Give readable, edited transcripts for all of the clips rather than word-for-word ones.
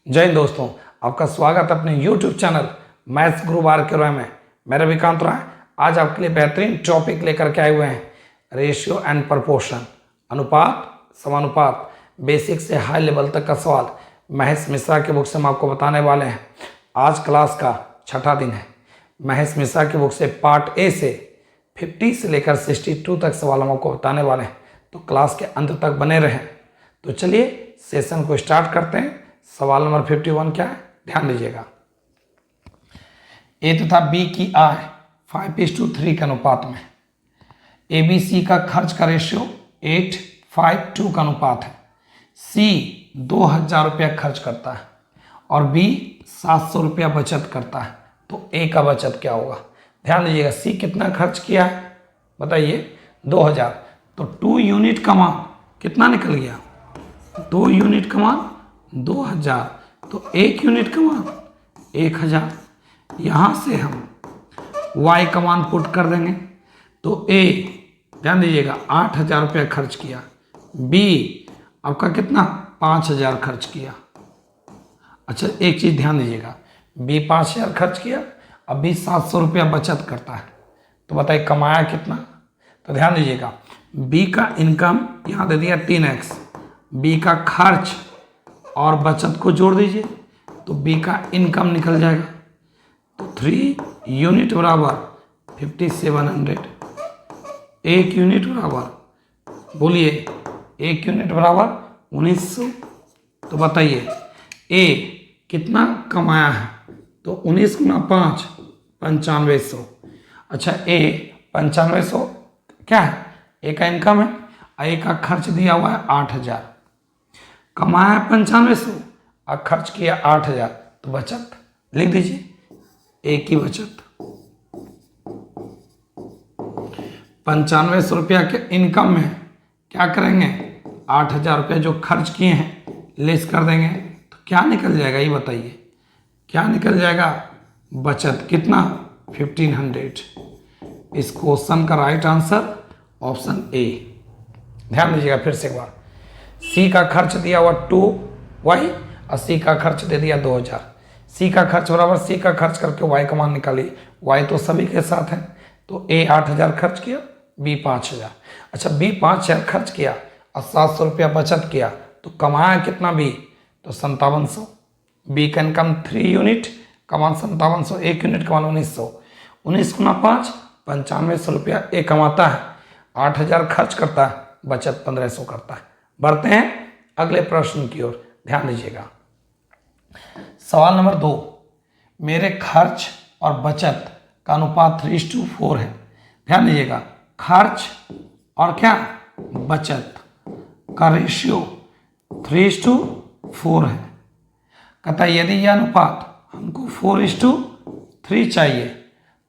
जय हिंद दोस्तों, आपका स्वागत अपने YouTube चैनल मैथ्स गुरु बार के में। मेरा विकांत राय आज आपके लिए बेहतरीन टॉपिक लेकर के आए हुए हैं, रेशियो एंड प्रपोर्शन, अनुपात समानुपात, बेसिक से हाई लेवल तक का सवाल महेश मिश्रा के बुक से हम आपको बताने वाले हैं। आज क्लास का छठा दिन है। महेश मिश्रा की बुक से पार्ट ए से 50 से लेकर 62 तक सवाल हम आपको बताने वाले हैं, तो क्लास के अंत तक बने रहें। तो चलिए सेशन को स्टार्ट करते हैं। सवाल नंबर 51 क्या है, ध्यान दीजिएगा। ए तथा बी की आय 5:3 के अनुपात में, ए बी सी का खर्च का रेशियो 8:2 का अनुपात है। सी 2000 रुपया खर्च करता है और बी 700 रुपया बचत करता है, तो ए का बचत क्या होगा। ध्यान दीजिएगा, सी कितना खर्च किया है बताइए, 2000, तो 2 यूनिट का मान कितना निकल गया, 2 यूनिट का मान 2000, तो 1 यूनिट का मान 1000। यहाँ से हम y का मान पुट कर देंगे, तो a ध्यान दीजिएगा 8000 रुपया खर्च किया, b आपका कितना 5000 खर्च किया। अच्छा एक चीज़ ध्यान दीजिएगा, b 5000 खर्च किया, अब b 700 रुपया बचत करता है, तो बताइए कमाया कितना। तो ध्यान दीजिएगा, b का इनकम यहाँ दे दिया 3x, b का खर्च और बचत को जोड़ दीजिए तो b का इनकम निकल जाएगा। तो 3 यूनिट बराबर 5700, 1 यूनिट बराबर बोलिए 1 यूनिट बराबर 1900। तो बताइए a कितना कमाया है, तो 19 गुना 5 9500। अच्छा a 9500 क्या है, a का इनकम है, a का खर्च दिया हुआ है 8000, कमाया 9500 और खर्च किया 8000, तो बचत लिख दीजिए, एक की बचत 9500 रुपया के इनकम में क्या करेंगे, 8000 रुपया जो खर्च किए हैं लेस कर देंगे, तो क्या निकल जाएगा ये बताइए, क्या निकल जाएगा, बचत कितना 1500। इस क्वेश्चन का राइट आंसर ऑप्शन ए। ध्यान दीजिएगा फिर से एक बार, सी का खर्च दिया हुआ 2y और सी का खर्च दे दिया 2000। सी का खर्च बराबर सी का खर्च करके y का मान निकालिए, y तो सभी के साथ है, तो a 8000 खर्च किया, b 5000। अच्छा b 5000 खर्च किया और 700 रुपया बचत किया, तो कमाया कितना b, तो 5700। b का इनकम 3 यूनिट का मान 5700, 1 यूनिट का मान 1900, 19 गुना 5 9500 रुपया ए कमाता है, 8000 खर्च करता है, बचत 1500 करता है। बढ़ते हैं अगले प्रश्न की ओर, ध्यान दीजिएगा। सवाल नंबर 2, मेरे खर्च और बचत का अनुपात 3:4 है। ध्यान दीजिएगा, खर्च और क्या बचत का रेशियो 3:4 है। कहता है यदि यह अनुपात हमको 4:3 चाहिए,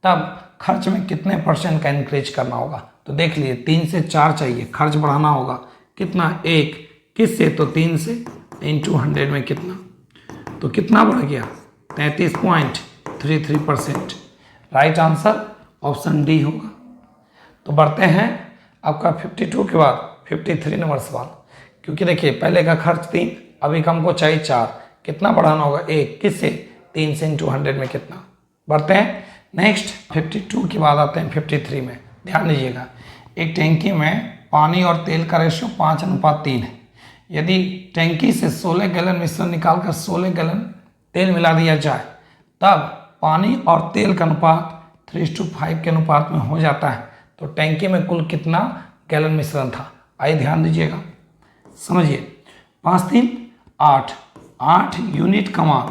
तब खर्च में कितने % का इंक्रीज करना होगा। तो देख लीजिए 3 से 4 चाहिए, खर्च बढ़ाना होगा, कितना 1, किससे, तो 3 से, इंटू 100 में कितना, तो कितना बढ़ गया 33.33%। राइट आंसर ऑप्शन डी होगा। तो बढ़ते हैं आपका 52 के बाद 53 नंबर सवाल, क्योंकि देखिए पहले का खर्च 3, अभी का हमको चाहिए 4, कितना बढ़ाना होगा 1, किससे, 3 से इंटू 100 में कितना। बढ़ते हैं नेक्स्ट 52 के बाद आते हैं 53 में। ध्यान दीजिएगा, एक टैंकी में पानी और तेल का रेशियो 5:3 है। यदि टैंकी से 16 गैलन मिश्रण निकालकर 16 गैलन तेल मिला दिया जाए, तब पानी और तेल का अनुपात 3:5 के अनुपात में हो जाता है। तो टैंकी में कुल कितना गैलन मिश्रण था, आइए ध्यान दीजिएगा, समझिए। 5 3 8, 8 यूनिट का मान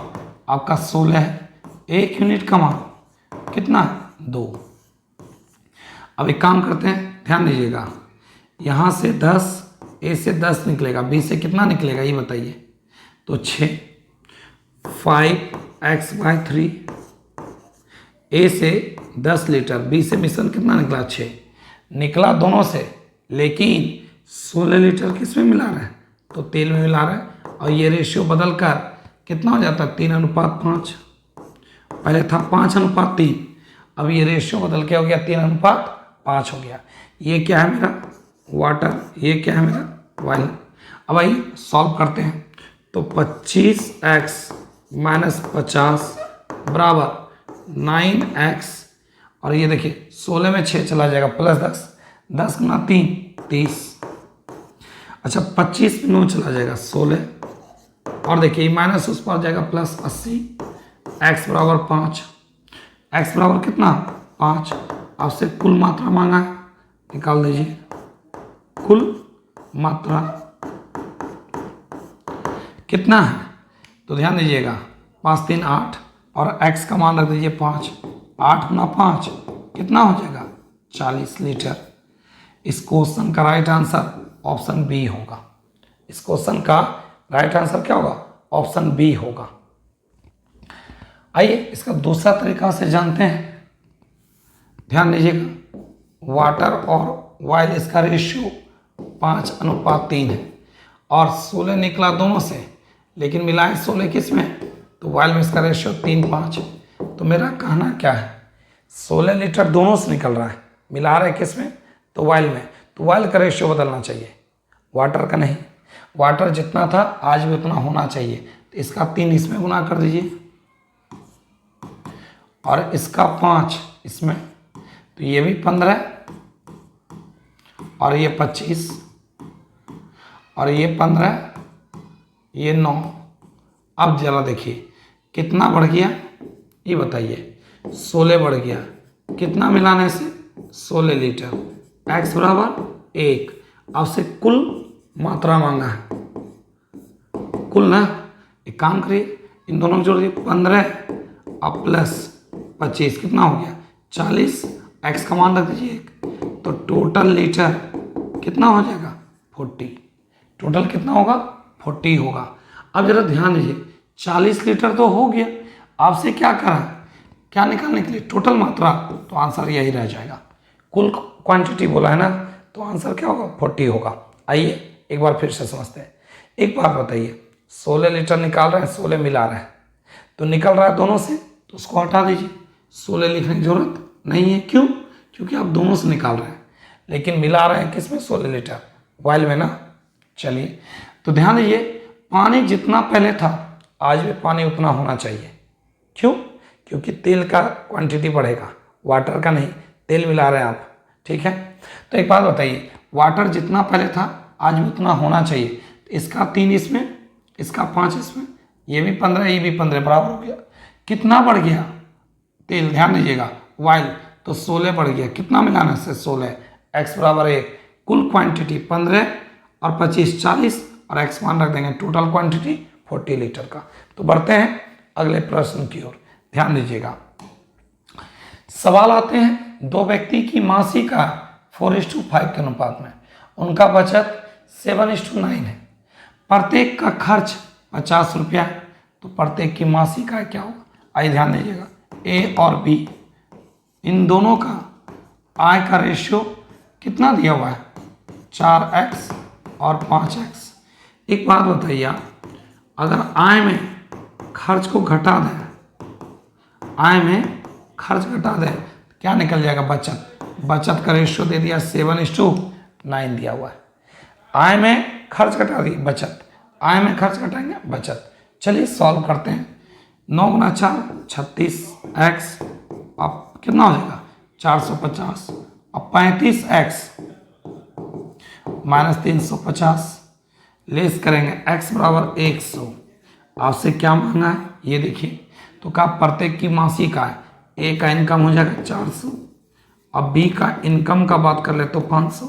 आपका 16 है, 1 यूनिट का मान कितना 2। अब एक काम करते हैं, ध्यान दीजिएगा, यहाँ से 10, ए से 10 निकलेगा, बी से कितना निकलेगा ये बताइए, तो 6, 5x/3, ए से 10 लीटर, बी से मिश्रण कितना निकला 6, निकला दोनों से, लेकिन 16 लीटर किस में मिला रहा है, तो तेल में मिला रहा है, और ये रेशियो बदल कर कितना हो जाता है 3:5। पहले था 5:3, अब ये रेशियो बदल के हो गया 3:5 हो गया। ये क्या है मेरा वाटर, ये क्या है मेरा वाइन। अब आइए सॉल्व करते हैं। तो 25x माइनस 50 बराबर 9x, और ये देखिए 16 में 6 चला जाएगा प्लस 10, 10 गुना 3 30। अच्छा 25 में 9 चला जाएगा 16, और देखिए माइनस उस पर जाएगा प्लस 80, x बराबर 5, x बराबर कितना 5। आपसे कुल मात्रा मांगा है, निकाल दीजिए कुल मात्रा कितना है। तो ध्यान दीजिएगा 5 3 8 और x का मान रख दीजिए 5, 8 गुना 5 कितना हो जाएगा 40 लीटर। इस क्वेश्चन का राइट आंसर ऑप्शन बी होगा। इस क्वेश्चन का राइट आंसर क्या होगा, ऑप्शन बी होगा। आइए इसका दूसरा तरीका से जानते हैं। ध्यान दीजिएगा वाटर और वाइल इसका रेशियो 5:3 है, और 16 निकला दोनों से, लेकिन मिलाए 16 किस में, तो वाइल में इसका रेशियो 3:5। तो मेरा कहना क्या है, 16 लीटर दोनों से निकल रहा है, मिला रहे किस में, तो वाइल में। तो वाइल का रेशियो बदलना चाहिए, वाटर का नहीं। वाटर जितना था आज भी उतना होना चाहिए, तो इसका 3 इसमें गुना कर दीजिए, और इसका 5 इसमें, तो ये भी 15 और ये 25 और ये 15, ये 9। अब जरा देखिए कितना बढ़ गया, ये बताइए। 16 बढ़ गया, कितना मिलाने से 16 लीटर, x बराबर 1। आपसे कुल मात्रा मांगा है, कुल ना। एक काम करिए, इन दोनों को जोड़ दिए 15 और प्लस 25 कितना हो गया 40, x का मान रख दीजिए 1, तो टोटल लीटर कितना हो जाएगा 40। टोटल कितना होगा 40 होगा। अब जरा ध्यान दीजिए 40 लीटर तो हो गया, आपसे क्या करा, क्या निकालने के लिए, टोटल मात्रा, तो आंसर यही रह जाएगा। कुल क्वांटिटी बोला है ना, तो आंसर क्या होगा 40 होगा। आइए एक बार फिर से समझते हैं। एक बात बताइए, 16 लीटर निकाल रहे हैं, 16 मिला रहे हैं, तो निकल रहा है दोनों से, तो उसको हटा दीजिए, 16 लिखने की जरूरत नहीं है। क्यों, क्योंकि आप दोनों से निकाल रहे हैं, लेकिन मिला रहे हैं किसमें 16 लीटर वाइल में ना। चलिए तो ध्यान दीजिए, पानी जितना पहले था आज भी पानी उतना होना चाहिए। क्यों, क्योंकि तेल का क्वांटिटी बढ़ेगा, वाटर का नहीं, तेल मिला रहे हैं आप, ठीक है। तो एक बात बताइए, वाटर जितना पहले था आज भी उतना होना चाहिए, तो इसका 3 इसमें, इसका 5 इसमें, ये भी 15, ये भी 15 बराबर हो गया। कितना बढ़ गया तेल, ध्यान दीजिएगा वाइल, तो 16 बढ़ गया, कितना मिलाने से 16, x बराबर 1, कुल क्वांटिटी 15 और 25 40, और x मान रख देंगे टोटल क्वांटिटी 40 लीटर का। तो बढ़ते हैं अगले प्रश्न की ओर, ध्यान दीजिएगा। सवाल आते हैं, दो व्यक्ति की मासिक आय 4:5 के अनुपात में, उनका बचत 7:9 है, प्रत्येक का खर्च 50 रुपया, तो प्रत्येक की मासिक आय क्या होगा। आइए ध्यान दीजिएगा, ए और बी इन दोनों का आय का रेशियो कितना दिया हुआ है 4x और 5x। एक बात बताइए आप, अगर आय में खर्च को घटा दें, आय में खर्च घटा दें तो क्या निकल जाएगा बचत। बचत का रेशियो दे दिया 7:9 दिया हुआ है। आय में खर्च घटा दी बचत, आय में खर्च घटाएंगे बचत। चलिए सॉल्व करते हैं। 9 गुना 4 36x, अब कितना हो जाएगा 450, अब 35x माइनस 350 लेस करेंगे, x बराबर 100। आपसे क्या मांगा है ये देखिए, तो क्या प्रत्येक की मासिक आय, ए का इनकम हो जाएगा 400, अब बी का इनकम का बात कर ले तो 500,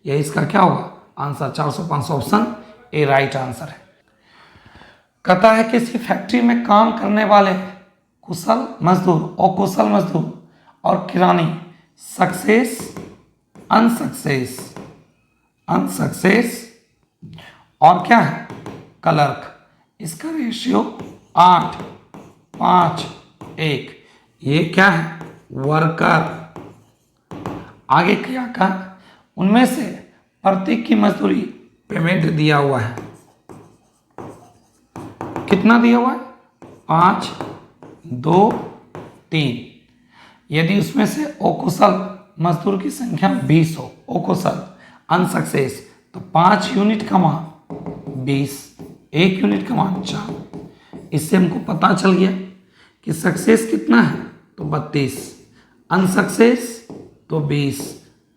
ये इसका क्या होगा answer 400 500, option A right answer है। कहता है किसी फैक्ट्री में काम करने वाले कुशल मजदूर, अकुशल मजदूर और किरानी सक्सेस अनसक्सेस, अनसक्सेस और क्या है क्लर्क, इसका रेशियो 8:5:1, ये क्या है वर्कर। आगे क्या कहा, उनमें से प्रत्येक की मजदूरी पेमेंट दिया हुआ है, कितना दिया हुआ है 5 2 3। यदि उसमें से अकुशल मजदूर की संख्या 20 हो, अकुशल अनसक्सेस, तो 5 यूनिट कमा 20, 1 यूनिट का मान 4। इससे हमको पता चल गया कि सक्सेस कितना है, तो 32, अनसक्सेस तो 20,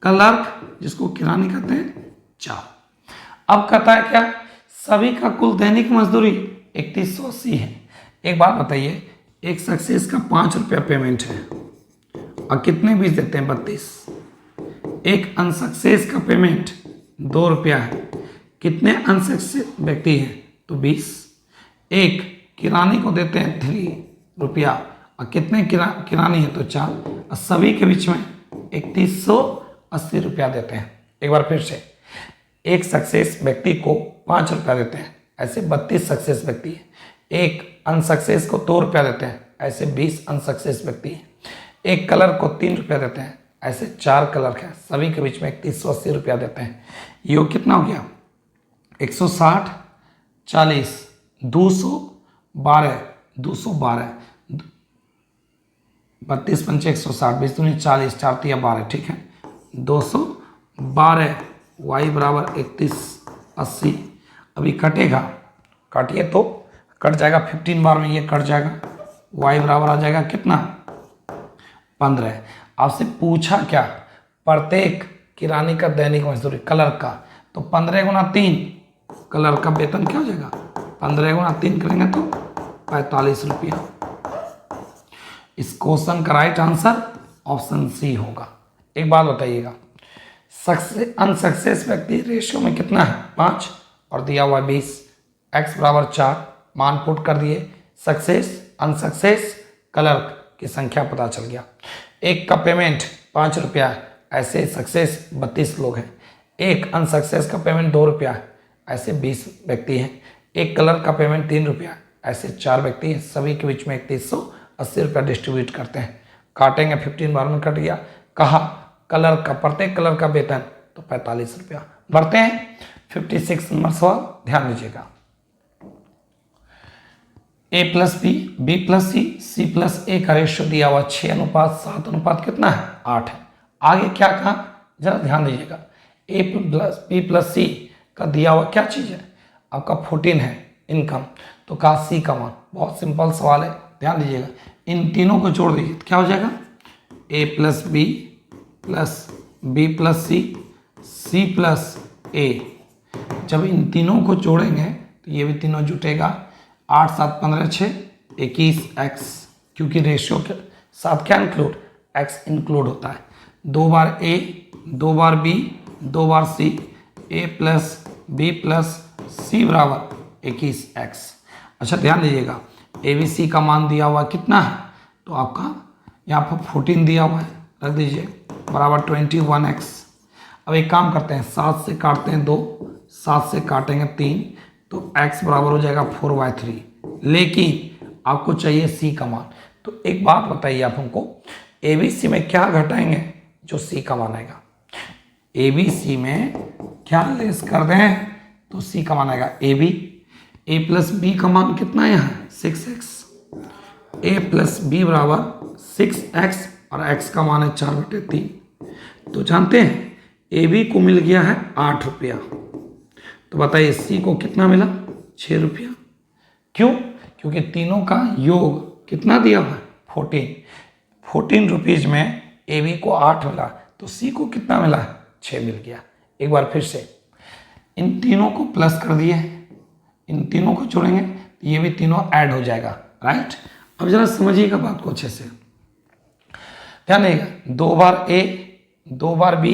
क्लर्क जिसको किरानी कहते हैं 4। अब कहता है क्या, सभी का कुल दैनिक मजदूरी 3180 है। एक बात बताइए, एक सक्सेस का 5 रुपया पेमेंट है और कितने बीज देते हैं, 32। एक अनसक्सेस का पेमेंट 2 रुपया है, कितने अनसक्सेस व्यक्ति हैं, तो 20। एक किरानी को देते हैं 3 रुपया और कितने किरानी है, तो 4, और सभी के बीच में 3180 रुपया देते हैं। एक बार फिर से, एक सक्सेस व्यक्ति को 5 रुपया देते हैं, ऐसे 32 सक्सेस व्यक्ति है। एक अनसक्सेस को 2 रुपया देते हैं, ऐसे 20 अनसक्सेस व्यक्ति है। एक कलर को 3 रुपया देते हैं, ऐसे 4 कलर हैं, सभी के बीच में 3180 रुपया देते हैं। योग कितना हो गया, 160, 40, 212, 212, 32 पंचे 160, 20 दूनी 40, 4 तिया 12, ठीक है, 212, y बराबर 3180। अभी कटेगा, काटिए तो कट जाएगा, 15 बार में ये कट जाएगा, y बराबर आ जाएगा कितना, 15। आपसे पूछा क्या, प्रत्येक किरानी का दैनिक मजदूरी क्लर्क का, तो 15 गुना 3 क्लर्क का वेतन क्या हो जाएगा, 15 गुना 3 करेंगे तो 45 रुपया। इस क्वेश्चन का राइट आंसर ऑप्शन सी होगा। एक बात बताइएगा, अनसक्सेस व्यक्ति रेशियो में कितना है, 5 और दिया हुआ 20, x बराबर 4, मान पुट कर दिए, सक्सेस अनसक्सेस क्लर्क की संख्या पता चल गया। एक का पेमेंट 5 रुपया है, ऐसे सक्सेस 32 लोग हैं। एक अनसक्सेस का पेमेंट 2 रुपया है, ऐसे 20 व्यक्ति हैं। एक कलर का पेमेंट 3 रुपया, ऐसे 4 व्यक्ति हैं। सभी के बीच में 3180 रुपया डिस्ट्रीब्यूट करते हैं। काटेंगे, 15 बार में कट गया। कहा कलर का, प्रत्येक कलर का वेतन तो 45 रुपया। बढ़ते हैं 56 नंबर सवाल, ध्यान दीजिएगा। a plus b, b plus c, c plus a का रेशियो दिया हुआ 6:7 अनुपात कितना है, 8 है। आगे क्या कहा, जरा ध्यान दीजिएगा। a प्लस बी प्लस सी का दिया हुआ क्या चीज़ है, आपका 14 है इनकम, तो कहा सी का मान। बहुत सिंपल सवाल है, ध्यान दीजिएगा। इन तीनों को जोड़ दीजिए तो क्या हो जाएगा, a plus b plus c, c plus a. जब इन तीनों को जोड़ेंगे तो ये भी तीनों जुटेगा, 8 7 15 6 21x, क्योंकि रेशियो के साथ क्या इंक्लूड, x इंक्लूड होता है। 2 बार a, 2 बार b, 2 बार c, a plus b plus c बराबर 21x। अच्छा ध्यान दीजिएगा, ABC का मान दिया हुआ कितना है, तो आपका यहाँ पर 14 दिया हुआ है, रख दीजिए, बराबर 21x। अब एक काम करते हैं, 7 से काटते हैं 2, 7 से काटेंगे 3, तो x बराबर हो जाएगा 4/3। लेकिन आपको चाहिए c का मान, तो एक बात बताइए आप हमको, ABC में क्या घटाएंगे जो c का मान आएगा। ABC में क्या लेस कर दें तो c का मान आएगा। a प्लस बी का मान कितना है यहाँ, 6x। a प्लस बी बराबर 6x और x का मान है 4/3। तो जानते हैं AB को मिल गया है 8 रुपया, तो बताइए C को कितना मिला, 6 रुपया। क्यों, क्योंकि तीनों का योग कितना दिया हुआ है, 14 रुपीज में AB को 8 मिला, तो C को कितना मिला, 6 मिल गया। एक बार फिर से इन तीनों को प्लस कर दिए, इन तीनों को जोड़ेंगे तो ये भी तीनों ऐड हो जाएगा, राइट। अब जरा समझिएगा बात को अच्छे से, ध्यान देगा। 2 बार A, 2 बार B,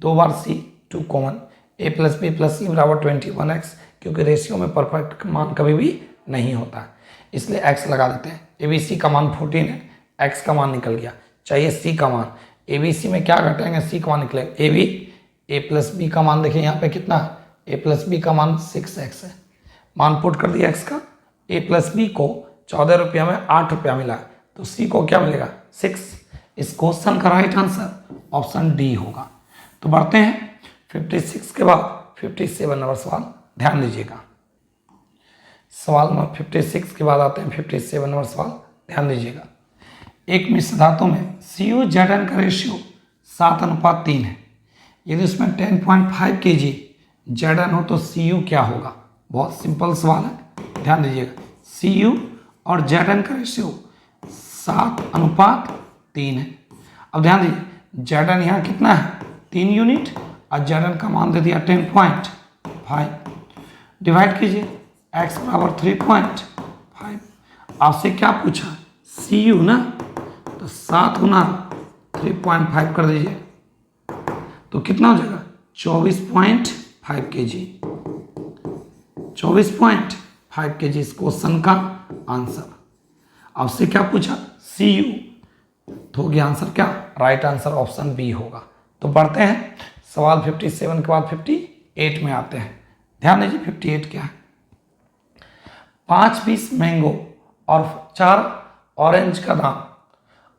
2 बार C, 2 common, a plus b plus c बराबर 21x, क्योंकि रेशियो में परफेक्ट मान कभी भी नहीं होता, इसलिए x लगा देते हैं। ABC का मान 14 है, x का मान निकल गया, चाहिए c का मान। ABC में क्या घटाएंगे, c का मान निकलेगा। a प्लस बी का मान देखिए यहाँ पे कितना, a प्लस बी का मान 6x है, मान पुट कर दिया x का। a प्लस बी को 14 रुपया में 8 रुपया मिला, तो c को क्या मिलेगा, 6। इस क्वेश्चन का राइट आंसर ऑप्शन डी होगा। तो बढ़ते हैं 56 के बाद 57 नंबर सवाल, ध्यान दीजिएगा। सवाल नंबर 56 के बाद आते हैं 57 नंबर सवाल, ध्यान दीजिएगा। एक मिश्र धातु में CuZn का रेशियो 7:3 है। यदि उसमें 10.5 kg Zn हो तो Cu क्या होगा, बहुत सिंपल सवाल है, ध्यान दीजिएगा। CU और ZN का रेशियो 7:3 है। अब ध्यान दीजिए, ZN यहाँ कितना है 3 यूनिट और ZN का मान दे दिया 10.5। डिवाइड कीजिए, x बराबर 3.5। आपसे क्या पूछा CU ना, तो 7 गुना 3.5 कर दीजिए तो कितना हो जाएगा 24.5 kg। 24.5 kg इस क्वेश्चन का आंसर। आपसे क्या पूछा CU, तो हो गया आंसर क्या, राइट आंसर ऑप्शन बी होगा। तो बढ़ते हैं सवाल 57 के बाद 58 में आते हैं। ध्यान दीजिए 58 क्या है। 5 पीस मैंगो और 4 ऑरेंज का दाम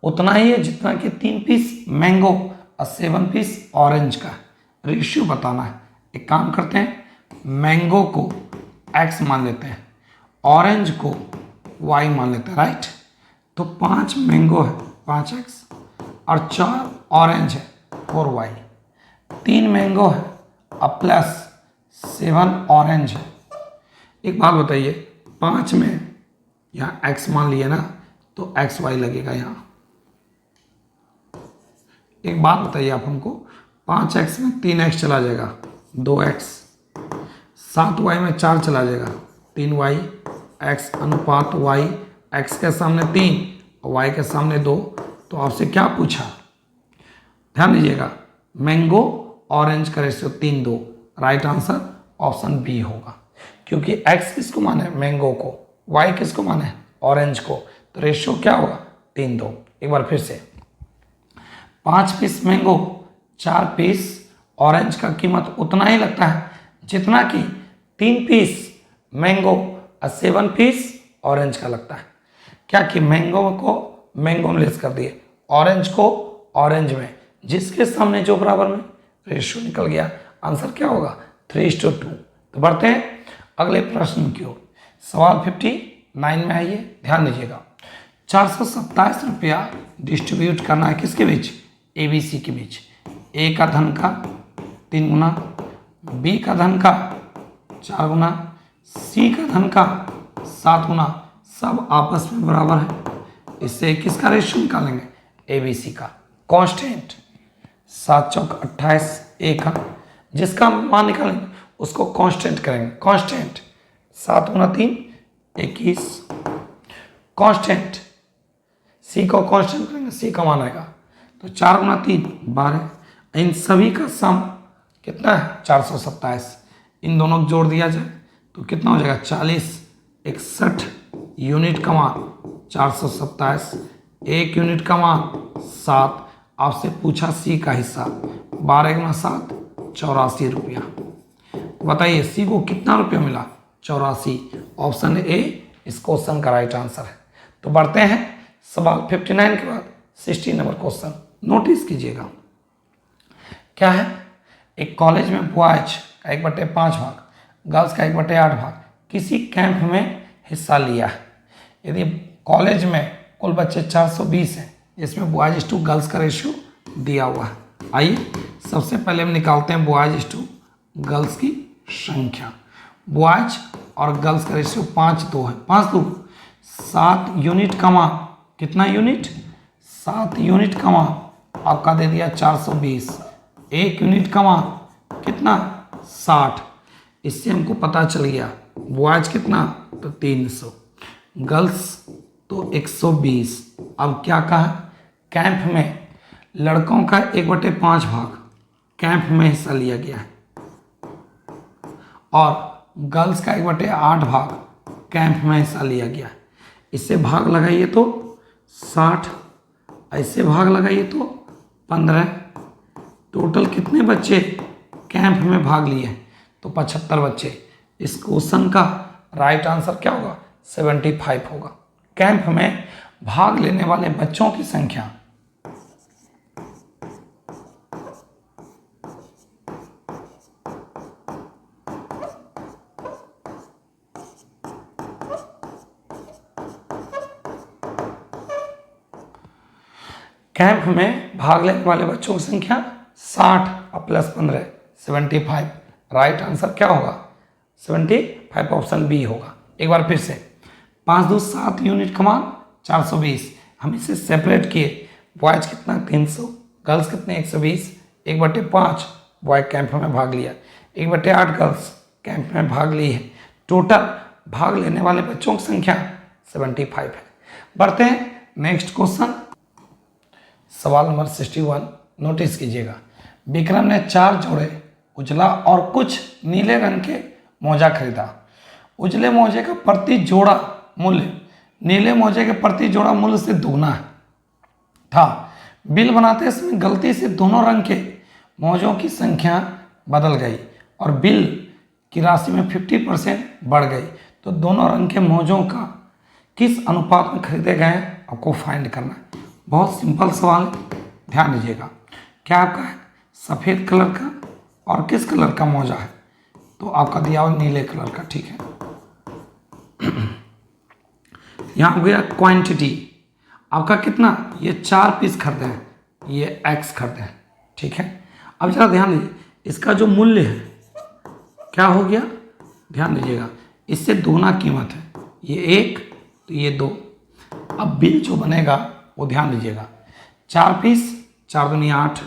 उतना ही है जितना कि 3 पीस मैंगो और 7 पीस ऑरेंज का। रेशियो बताना है। एक काम करते हैं, मैंगो को x मान लेते हैं, ऑरेंज को y मान लेते हैं, राइट। तो 5 मैंगो है 5x और 4 ऑरेंज है 4y। 3 मैंगो है और प्लस 7 ऑरेंज है। एक बात बताइए, 5 में यहाँ x मान लिए ना, तो xy लगेगा यहाँ। एक बात बताइए आप हमको, 5x में 3x चला जाएगा 2x, 7y में 4 चला जाएगा 3y, x अनुपात y, x के सामने 3 और y के सामने 2। तो आपसे क्या पूछा, ध्यान दीजिएगा, मैंगो ऑरेंज का ratio 3:2। Right answer option B होगा, क्योंकि x किसको माने मैंगो को, y किसको माने ऑरेंज को, तो रेशियो क्या होगा 3:2। एक बार फिर से, 5 पीस मैंगो 4 पीस ऑरेंज का कीमत उतना ही लगता है जितना कि 3 पीस मैंगो और 7 पीस ऑरेंज का लगता है। क्या कि मैंगो को मैंगो में लेस कर दिए, ऑरेंज को ऑरेंज में, जिसके सामने जो बराबर में, रेशियो निकल गया। आंसर क्या होगा 3:2। तो बढ़ते हैं अगले प्रश्न की ओर। सवाल 59 में आइए, ध्यान दीजिएगा। 427 रुपया डिस्ट्रीब्यूट करना है किसके बीच, ABC के बीच। A का धन का 3 गुना, B का धन का 4 गुना, C का धन का 7 गुना, सब आपस में बराबर है। इससे किसका रेशियो निकालेंगे, ABC का। कांस्टेंट 7 चौक 28, A का जिसका मान निकालेंगे उसको कांस्टेंट करेंगे। कांस्टेंट 7 गुना 3 21। कांस्टेंट C को कांस्टेंट करेंगे, C का मान आएगा तो 4 गुना 3 12। इन सभी का सम कितना है 427। इन दोनों को जोड़ दिया जाए तो कितना हो जाएगा 40। 61 यूनिट का मान 427, 1 यूनिट का मान 7। आपसे पूछा C का हिस्सा, 12 गुना 7 84 रुपया। बताइए C को कितना रुपया मिला 84। ऑप्शन ए इस क्वेश्चन का राइट आंसर है। तो बढ़ते हैं सवाल 59 के बाद 60 नंबर क्वेश्चन। नोटिस कीजिएगा क्या है, एक कॉलेज में बॉयज का 1/5 भाग, गर्ल्स का 1/8 भाग किसी कैंप में हिस्सा लिया है। यदि कॉलेज में कुल बच्चे 420 हैं, जिसमें बॉयज टू गर्ल्स का रेशियो दिया हुआ है। आइए सबसे पहले हम निकालते हैं बॉयज टू गर्ल्स की संख्या। बॉयज और गर्ल्स का रेशियो 5:2 है। 5:2 7 यूनिट का मान, कितना यूनिट 7 यूनिट का मान आपका दे दिया 420। 1 यूनिट का मान कितना 60। इससे हमको पता चल गया बॉयज कितना तो 300, गर्ल्स तो 120। अब क्या कहा, कैंप में लड़कों का 1/5 भाग कैंप में हिस्सा लिया गया है और गर्ल्स का 1/8 भाग कैंप में हिस्सा लिया गया है। इससे भाग लगाइए तो 60, ऐसे भाग लगाइए तो 15। टोटल कितने बच्चे कैंप में भाग लिए तो 75 बच्चे। इस क्वेश्चन का राइट आंसर क्या होगा 75 होगा। कैंप में भाग लेने वाले बच्चों की संख्या कैंप में भाग लेने वाले बच्चों की संख्या 60 और प्लस 15 75। राइट आंसर क्या होगा 75 ऑप्शन बी होगा। एक बार फिर से 5 2 7 यूनिट कमान 420। हम इसे सेपरेट किए, बॉयज कितना 300, गर्ल्स कितने 120। 1/5 बॉय कैंप में भाग लिया, 1/8 गर्ल्स कैंप में भाग ली है। टोटल भाग लेने वाले बच्चों की संख्या 75 है। बढ़ते हैं नेक्स्ट क्वेश्चन, सवाल नंबर 61। नोटिस कीजिएगा, विक्रम ने 4 जोड़े उजला और कुछ नीले रंग के मोजा खरीदा। उजले मोजे का प्रति जोड़ा मूल्य नीले मोजे के प्रति जोड़ा मूल्य से दुगना था। बिल बनाते समय गलती से दोनों रंग के मोजों की संख्या बदल गई और बिल की राशि में 50% बढ़ गई, तो दोनों रंग के मोजों का किस अनुपात में खरीदे गए हैं आपको फाइंड करना है। बहुत सिंपल सवाल है, ध्यान दीजिएगा। क्या आपका है सफ़ेद कलर का और किस कलर का मोजा है, तो आपका दिया हुआ नीले कलर का, ठीक है। यहाँ हो गया क्वांटिटी आपका कितना, ये 4 पीस खरीदे हैं, ये x खरीदे हैं, ठीक है। अब जरा ध्यान दीजिए, इसका जो मूल्य है क्या हो गया, ध्यान दीजिएगा, इससे दोगुना कीमत है, ये 1 तो ये 2। अब बिल जो बनेगा वो ध्यान दीजिएगा, 4 पीस 4 दूनी 8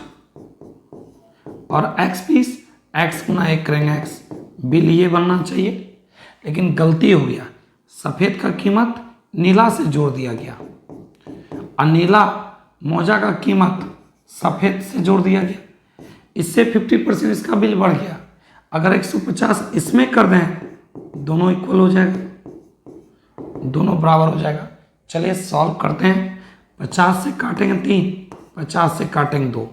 और x पीस x गुना 1 करेंगे x, बिल ये बनना चाहिए, लेकिन गलती हो गया, सफ़ेद का कीमत नीला से जोड़ दिया गया और नीला मोजा का कीमत सफ़ेद से जोड़ दिया गया, इससे 50% इसका बिल बढ़ गया। अगर 150 इसमें कर दें दोनों इक्वल हो जाएगा, दोनों बराबर हो जाएगा। चलिए सॉल्व करते हैं। 50 से काटेंगे 3, 50 से काटेंगे 2,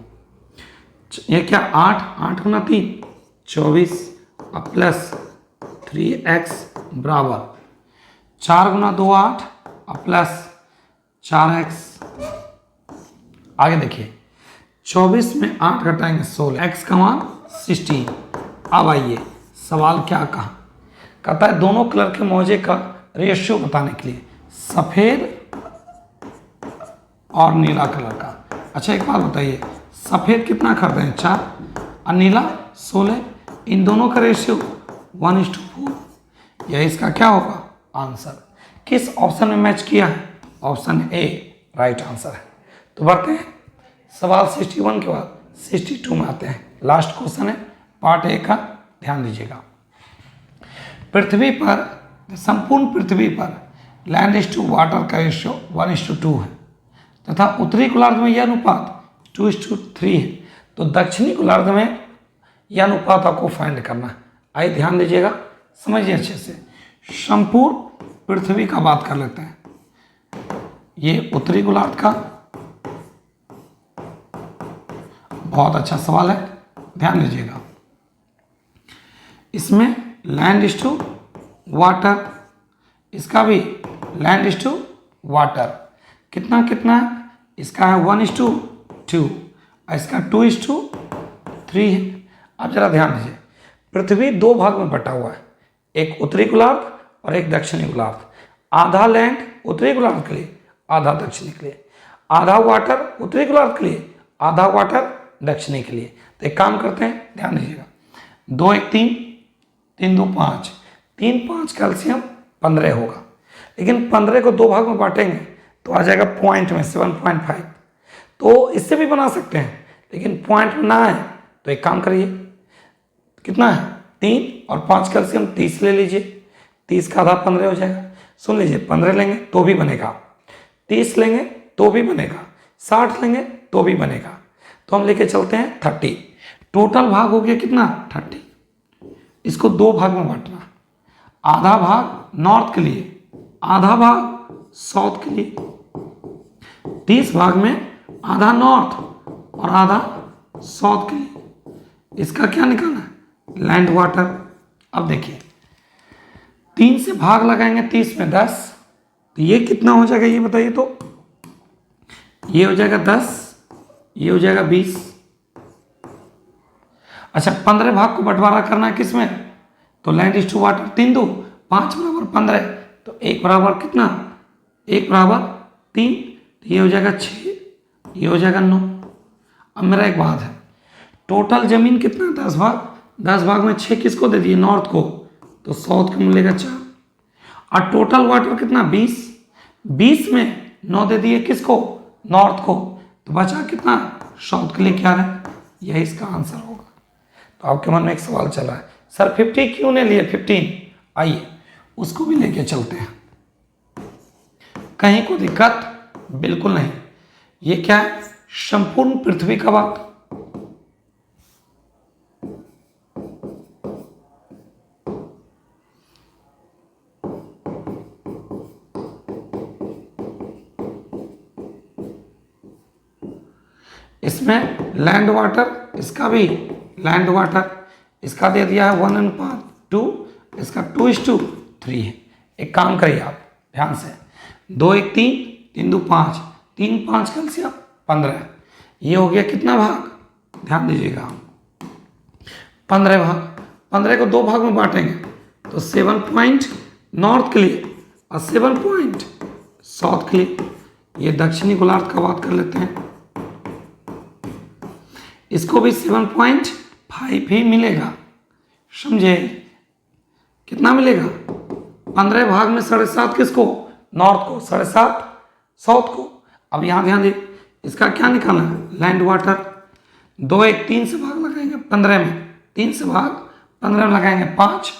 ये क्या 8 गुना 3 24 और प्लस 3x बराबर 4 गुना 2 8 और प्लस 4x। आगे देखिए 24 में 8 घटाएंगे 16, x का मान 16। अब आइए सवाल क्या कहा, कहता है दोनों कलर के मोजे का रेशियो बताने के लिए, सफ़ेद और नीला कलर का। अच्छा एक बात बताइए, सफ़ेद कितना खरीदे हैं 4 और नीला 16, इन दोनों का रेशियो 1:4, यह इसका क्या होगा आंसर। किस ऑप्शन में मैच किया है, ऑप्शन ए राइट आंसर है। तो बढ़ते हैं सवाल 61 के बाद 62 में आते हैं। लास्ट क्वेश्चन है पार्ट ए का, ध्यान दीजिएगा। पृथ्वी पर, संपूर्ण पृथ्वी पर लैंड इज टू वाटर का रेशियो 1:2 है तथा उत्तरी गोलार्ध में यह अनुपात 2:3 है, तो दक्षिणी गोलार्ध में यह अनुपात आपको फाइंड करना है। आइए ध्यान दीजिएगा, समझिए अच्छे से। संपूर्ण पृथ्वी का बात कर लेते हैं, ये उत्तरी गोलार्ध का, बहुत अच्छा सवाल है, ध्यान दीजिएगा। इसमें लैंड इज टू वाटर, इसका भी लैंड इज टू वाटर, कितना कितना है, इसका है 1:2 और इसका 2:3 है। अब जरा ध्यान दीजिए, पृथ्वी 2 भाग में बटा हुआ है, एक उत्तरी गोलार्ध और एक दक्षिणी गोलार्ध। आधा लैंड उत्तरी गोलार्ध के लिए, आधा दक्षिणी के लिए, आधा वाटर उत्तरी गोलार्ध के लिए, आधा वाटर दक्षिणी के लिए। तो एक काम करते हैं, ध्यान दीजिएगा, 2 1 3 3 2 5, 3 5 कैल्शियम 15 होगा, लेकिन 15 को 2 भाग में बांटेंगे तो आ जाएगा पॉइंट में 7.5। तो इससे भी बना सकते हैं, लेकिन पॉइंट में ना है तो एक काम करिए, कितना है 3 और 5 कैल्शियम 30 ले लीजिए, 30 का आधा 15 हो जाएगा। सुन लीजिए, 15 लेंगे तो भी बनेगा, 30 लेंगे तो भी बनेगा, 60 लेंगे तो भी बनेगा, तो हम लेके चलते हैं 30। टोटल भाग हो गया कितना 30, इसको 2 भाग में बांटना, आधा भाग नॉर्थ के लिए, आधा भाग साउथ के लिए, 30 भाग में आधा नॉर्थ और आधा साउथ के लिए। इसका क्या निकालना है लैंड वाटर। अब देखिए 3 से भाग लगाएंगे 30 में 10, तो ये कितना हो जाएगा ये बताइए, तो ये हो जाएगा 10, ये हो जाएगा 20। अच्छा 15 भाग को बंटवारा करना है किस में, तो लैंड इज टू वाटर, 3 2 5 बराबर 15, तो 1 बराबर कितना, 1 बराबर 3, तो ये हो जाएगा 6, ये हो जाएगा 9। अब मेरा एक बात है, टोटल जमीन कितना 10 भाग, 10 भाग में 6 किसको दे दिए नॉर्थ को, तो साउथ का मिलेगा 4। और टोटल वाटर कितना 20, 20 में 9 दे दिए किसको, नॉर्थ को, तो बचा कितना साउथ के लिए 11। यही इसका आंसर होगा। तो आपके मन में एक सवाल चल रहा है, सर 50 क्यों नहीं लिए 15, आइए उसको भी लेके चलते हैं। कहीं को दिक्कत बिल्कुल नहीं। ये क्या है, संपूर्ण पृथ्वी का बात। इसमें लैंड वाटर, इसका भी लैंड वाटर, इसका दे दिया है 1:2, इसका 2:3 है। एक काम करिए आप ध्यान से, 2 1 3, 3 2 5, 3 5 कैलसियम 15। ये हो गया कितना भाग, ध्यान दीजिएगा, 15 भाग। 15 को 2 भाग में बांटेंगे तो 7 पॉइंट नॉर्थ के लिए और 7 पॉइंट साउथ के लिए। ये दक्षिणी गोलार्ध का बात कर लेते हैं, इसको भी 7.5 ही मिलेगा, समझे। कितना मिलेगा, 15 भाग में 7.5 किसको, नॉर्थ को, 7.5 साउथ को। अब यहां ध्यान दे, इसका क्या निकालना है, लैंड वाटर। 2 1 3 से भाग लगाएंगे 15 में, 3 से भाग 15 में लगाएंगे 5,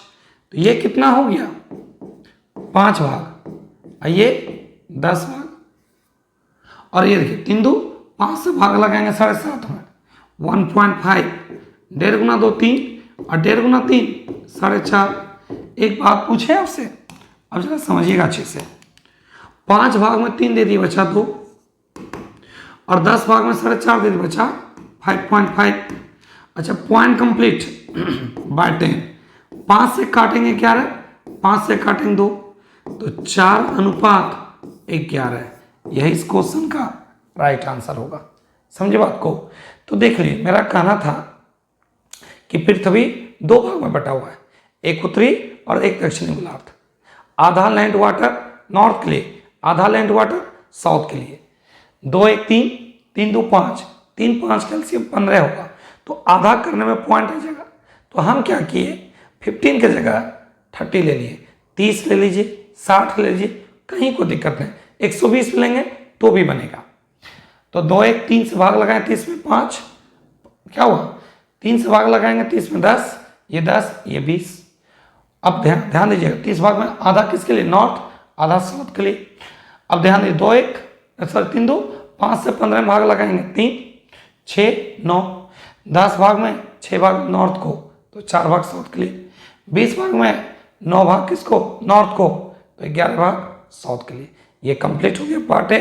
तो ये कितना हो गया 5 भाग, और ये 10 भाग। और ये देखिए 3 2 5 से भाग लगाएंगे 7.5 में, 1.5, 1.5 गुना 2 3, और 1.5 गुना 3 4.5। एक बात पूछे आपसे, अब जरा समझिएगा अच्छे से। 5 भाग में 3 दे दिए बचा 2, और 10 भाग में 4.5 दे दिए बचा 5.5। अच्छा पॉइंट कंप्लीट बाय 10। 5 से काटेंगे 11, 5 से काटेंगे 2, तो 4:11। यही इस क्वेश्चन का राइट आंसर होगा। समझे बात को। तो देख लीजिए, मेरा कहना था कि पृथ्वी 2 भाग में बटा हुआ है, एक उत्तरी और एक दक्षिणी गोलार्ध। आधा लैंड वाटर नॉर्थ के लिए, आधा लैंड वाटर साउथ के लिए। 2 1 3, 3 2 5, 3 5 कैल्सियम 15 होगा, तो आधा करने में पॉइंट आ जाएगा। तो हम क्या किए, 15 की जगह 30 ले लिए, 30 ले लीजिए, 60 ले लीजिए, कहीं कोई दिक्कत नहीं, 120 लेंगे तो भी बनेगा। तो 2 1 3 से भाग लगाएं 30 में 5, क्या हुआ, 3 से भाग लगाएंगे 30 में 10, ये 10 ये 20। अब ध्यान दीजिएगा, 30 भाग में आधा किसके लिए, नॉर्थ, आधा साउथ के लिए। अब ध्यान दीजिए, 2 1 सॉरी 3 2 5 से 15 में भाग लगाएंगे 3 6 9, 10 भाग में 6 भाग नॉर्थ को, तो 4 भाग साउथ के लिए। 20 भाग में 9 भाग किसको, नॉर्थ को, तो 11 भाग साउथ के लिए। ये कंप्लीट हो गया पार्ट ए।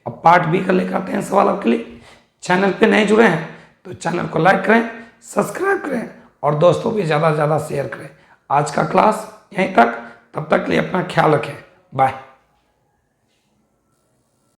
अब पार्ट बी का लेकर आते हैं सवाल आपके लिए। चैनल पे नए जुड़े हैं तो चैनल को लाइक करें, सब्सक्राइब करें और दोस्तों भी ज़्यादा से ज़्यादा शेयर करें। आज का क्लास यहीं तक, तब तक के लिए अपना ख्याल रखें, बाय।